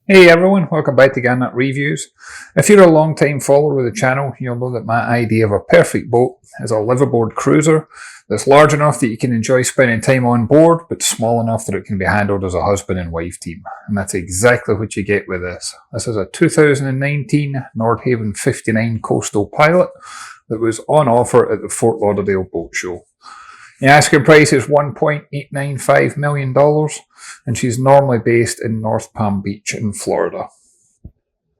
Hey everyone, welcome back to Garnock Reviews. If you're a long time follower of the channel, you'll know that my idea of a perfect boat is a Liveaboard cruiser that's large enough that you can enjoy spending time on board, but small enough that it can be handled as a husband and wife team. And that's exactly what you get with this. This is a 2019 Nordhavn 59 Coastal Pilot that was on offer at the Fort Lauderdale Boat Show. The asking price is $1.895 million, and she's normally based in North Palm Beach in Florida.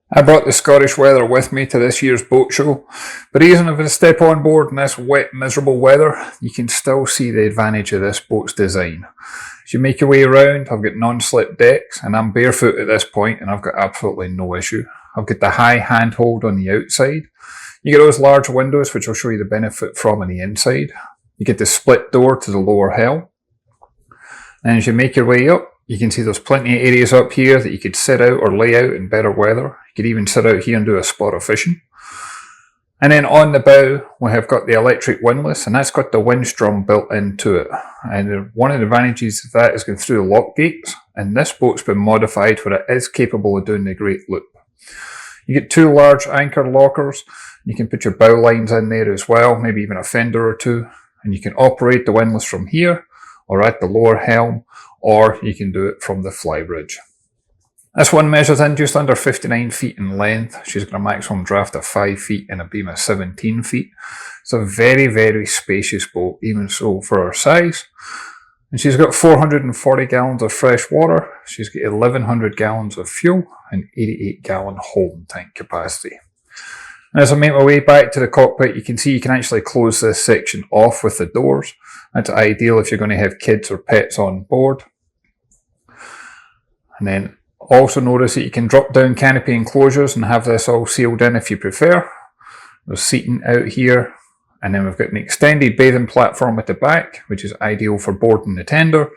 I brought the Scottish weather with me to this year's boat show, but even if I step on board in this wet, miserable weather, you can still see the advantage of this boat's design. As you make your way around, I've got non-slip decks, and I'm barefoot at this point, and I've got absolutely no issue. I've got the high handhold on the outside. You get those large windows, which I'll show you the benefit from on the inside. You get the split door to the lower helm. And as you make your way up, you can see there's plenty of areas up here that you could sit out or lay out in better weather. You could even sit out here and do a spot of fishing. And then on the bow, we have got the electric windlass, and that's got the winch drum built into it. And one of the advantages of that is going through the lock gates, and this boat's been modified where it is capable of doing the great loop. You get two large anchor lockers. You can put your bow lines in there as well, maybe even a fender or two. And you can operate the windlass from here or at the lower helm, or you can do it from the Flybridge. This one measures in just under 59 feet in length. She's got a maximum draft of 5 feet and a beam of 17 feet. It's a very, very spacious boat, even so for her size. And she's got 440 gallons of fresh water. She's got 1,100 gallons of fuel and 88-gallon holding tank capacity. And as I make my way back to the cockpit, you can see you can actually close this section off with the doors. That's ideal if you're going to have kids or pets on board. And then also notice that you can drop down canopy enclosures and have this all sealed in if you prefer. There's seating out here. And then we've got an extended bathing platform at the back, which is ideal for boarding the tender.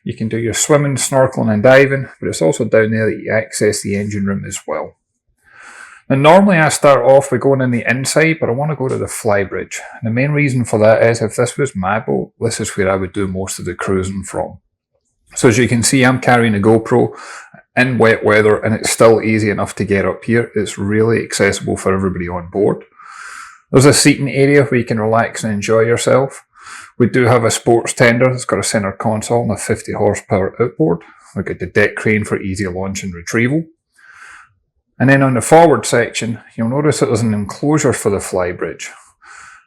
You can do your swimming, snorkeling and diving, but it's also down there that you access the engine room as well. And normally I start off with going in the inside, but I want to go to the Flybridge. And the main reason for that is if this was my boat, this is where I would do most of the cruising from. So as you can see, I'm carrying a GoPro in wet weather, and it's still easy enough to get up here. It's really accessible for everybody on board. There's a seating area where you can relax and enjoy yourself. We do have a sports tender that's got a center console and a 50 horsepower outboard. We've got the deck crane for easy launch and retrieval. And then on the forward section, you'll notice that there's an enclosure for the Flybridge.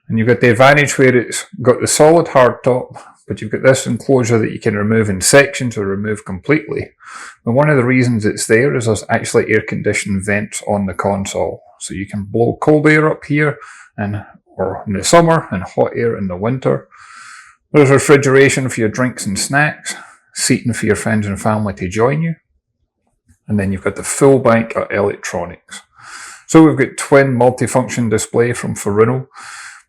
And you've got the advantage where it's got the solid hardtop, but you've got this enclosure that you can remove in sections or remove completely. And one of the reasons it's there is there's actually air-conditioned vents on the console. So you can blow cold air up here or in the summer and hot air in the winter. There's refrigeration for your drinks and snacks, seating for your friends and family to join you. And then you've got the full bank of electronics. So we've got twin multifunction display from Furuno,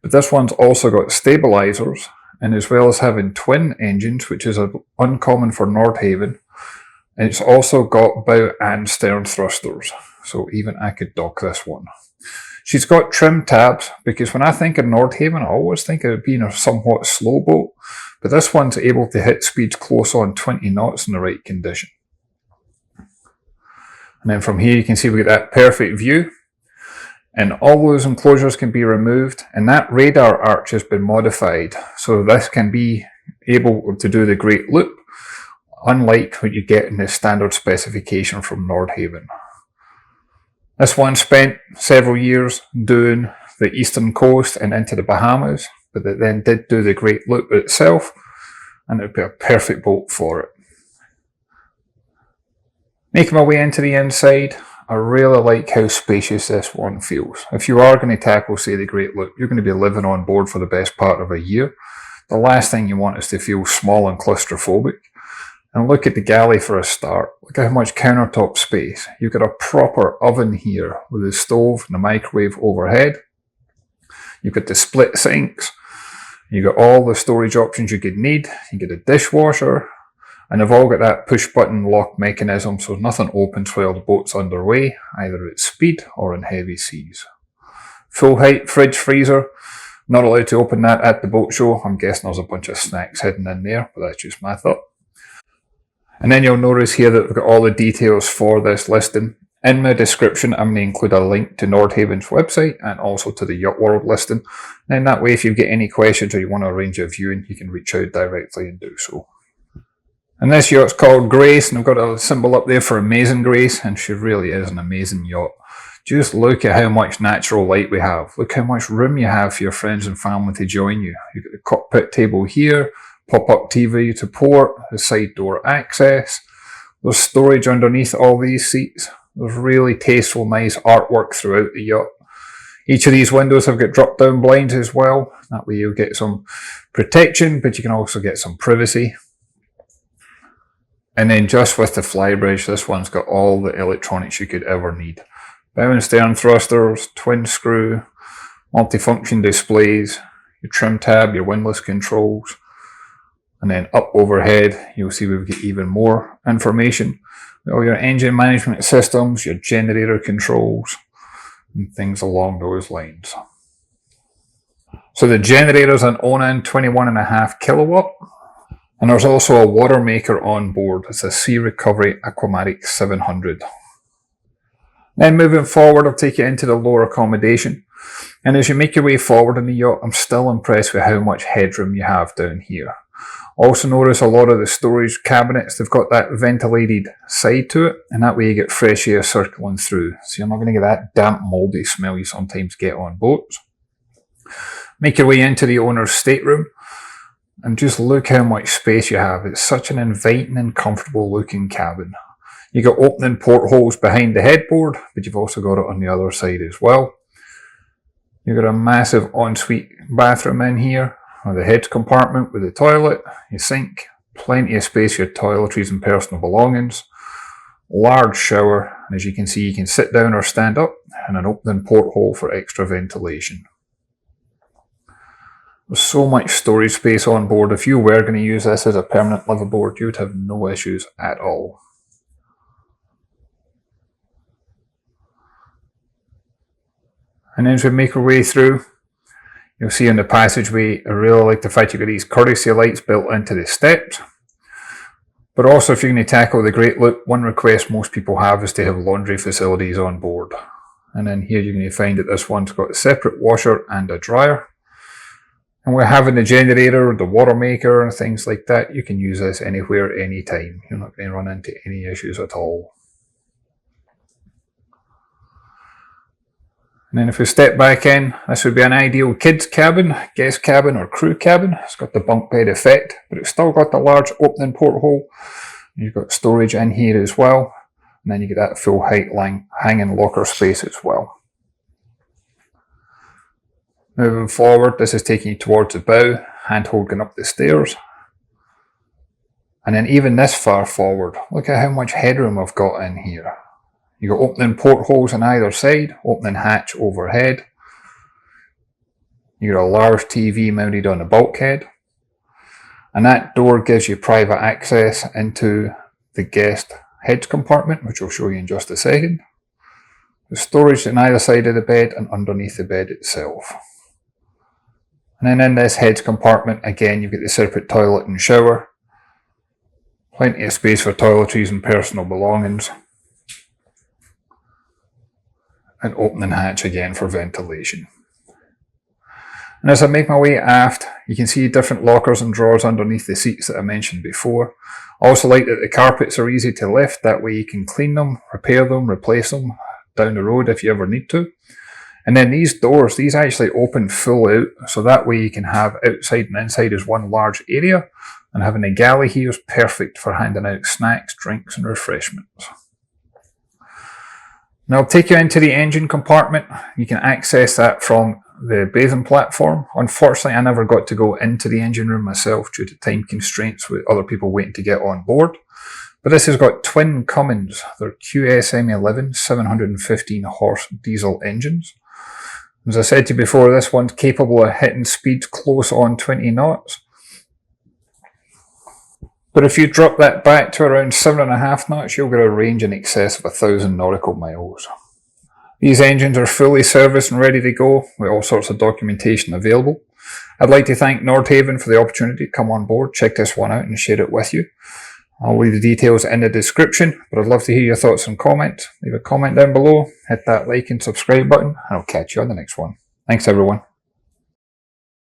but this one's also got stabilizers, and as well as having twin engines, which is uncommon for Nordhavn, and it's also got bow and stern thrusters, so even I could dock this one. She's got trim tabs, because when I think of Nordhavn, I always think of it being a somewhat slow boat, but this one's able to hit speeds close on 20 knots in the right condition. And then from here you can see we get that perfect view, and all those enclosures can be removed, and that radar arch has been modified so this can be able to do the great loop, unlike what you get in the standard specification from Nordhavn. This one spent several years doing the eastern coast and into the Bahamas, but it then did do the great loop itself, and it would be a perfect boat for it. Making my way into the inside, I really like how spacious this one feels. If you are going to tackle, say, the great loop, you're going to be living on board for the best part of a year. The last thing you want is to feel small and claustrophobic. And look at the galley for a start. Look at how much countertop space. You've got a proper oven here with a stove and a microwave overhead. You've got the split sinks. You've got all the storage options you could need. You get a dishwasher. And they've all got that push button lock mechanism, so nothing opens while the boat's underway, either at speed or in heavy seas. Full height fridge freezer. Not allowed to open that at the boat show. I'm guessing there's a bunch of snacks hidden in there, but that's just my thought. And then you'll notice here that we've got all the details for this listing. In my description, I'm going to include a link to Nordhavn's website and also to the Yacht World listing. And that way, if you get any questions or you want to arrange a viewing, you can reach out directly and do so. And this yacht's called Grace, and I've got a symbol up there for Amazing Grace, and she really is an amazing yacht. Just look at how much natural light we have. Look how much room you have for your friends and family to join you. You've got the cockpit table here, pop-up TV to port, the side door access. There's storage underneath all these seats. There's really tasteful, nice artwork throughout the yacht. Each of these windows have got drop-down blinds as well. That way you'll get some protection, but you can also get some privacy. And then just with the Flybridge, this one's got all the electronics you could ever need. Bow and stern thrusters, twin screw, multifunction displays, your trim tab, your windlass controls. And then up overhead, you'll see we've got even more information. All your engine management systems, your generator controls, and things along those lines. So the generator's an Onan 21.5 kilowatt. And there's also a water maker on board. It's a Sea Recovery Aquamatic 700. Then moving forward, I'll take you into the lower accommodation. And as you make your way forward in the yacht, I'm still impressed with how much headroom you have down here. Also notice a lot of the storage cabinets, they've got that ventilated side to it, and that way you get fresh air circling through. So you're not going to get that damp, mouldy smell you sometimes get on boats. Make your way into the owner's stateroom, and just look how much space you have. It's such an inviting and comfortable looking cabin. You've got opening portholes behind the headboard, but you've also got it on the other side as well. You've got a massive ensuite bathroom in here, with a head compartment with a toilet, your sink, plenty of space for your toiletries and personal belongings, large shower, and as you can see you can sit down or stand up, and an opening porthole for extra ventilation. There's so much storage space on board. If you were going to use this as a permanent liveaboard, you would have no issues at all. And then as we make our way through, you'll see in the passageway, I really like the fact you've got these courtesy lights built into the steps. But also if you're going to tackle the Great Loop, one request most people have is to have laundry facilities on board. And then here you're going to find that this one's got a separate washer and a dryer. And we're having the generator, the water maker and things like that. You can use this anywhere, anytime. You're not going to run into any issues at all. And then if we step back in, this would be an ideal kids cabin, guest cabin or crew cabin. It's got the bunk bed effect, but it's still got the large opening porthole. You've got storage in here as well. And then you get that full height hanging locker space as well. Moving forward, this is taking you towards the bow, hand holding up the stairs. And then even this far forward, look at how much headroom I've got in here. You've got opening portholes on either side, opening hatch overhead. You've got a large TV mounted on the bulkhead. And that door gives you private access into the guest head compartment, which I'll show you in just a second. There's storage on either side of the bed and underneath the bed itself. And then in this head compartment, again, you've got the separate toilet and shower. Plenty of space for toiletries and personal belongings. An opening hatch again for ventilation. And as I make my way aft, you can see different lockers and drawers underneath the seats that I mentioned before. I also like that the carpets are easy to lift, that way you can clean them, repair them, replace them down the road if you ever need to. And then these doors, these actually open full out, so that way you can have outside and inside as one large area, and having a galley here is perfect for handing out snacks, drinks and refreshments. Now I'll take you into the engine compartment. You can access that from the bathing platform. Unfortunately, I never got to go into the engine room myself due to time constraints with other people waiting to get on board. But this has got twin Cummins. They're QSM11 715 horse diesel engines. As I said to you before, this one's capable of hitting speeds close on 20 knots. But if you drop that back to around 7.5 knots, you'll get a range in excess of 1,000 nautical miles. These engines are fully serviced and ready to go, with all sorts of documentation available. I'd like to thank Nordhavn for the opportunity to come on board, check this one out and share it with you. I'll leave the details in the description, but I'd love to hear your thoughts and comments. Leave a comment down below, hit that like and subscribe button, and I'll catch you on the next one. Thanks everyone.